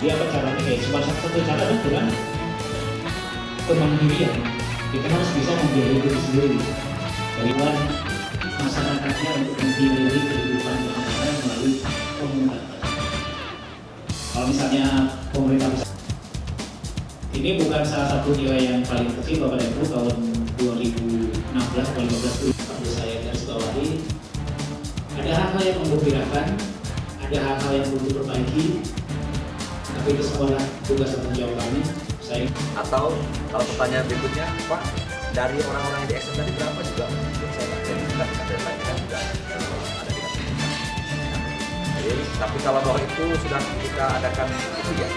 Jadi apa caranya? Cuma satu cara itu kan kemandirian. Kita harus bisa membiayai diri sendiri. Bagaimana masyarakatnya untuk membiayai kehidupan bernegara melalui komunitas. Kalau misalnya pemerintah besar, ini bukan salah satu nilai yang paling kecil Bapak dan Ibu. Tahun 2016 atau 2015 itu perlu saya garis bawahi. Ada hal-hal yang menggembirakan, ada hal-hal yang perlu diperbaiki, tapi itu semua tugas dan tanggung jawab kami. Atau kalau pertanyaan berikutnya, Pak, dari orang-orang yang di action tadi berapa juga? Saya jadi kita ada tanyakan juga ada di. Tapi kalau bahwa itu sudah kita adakan itu ya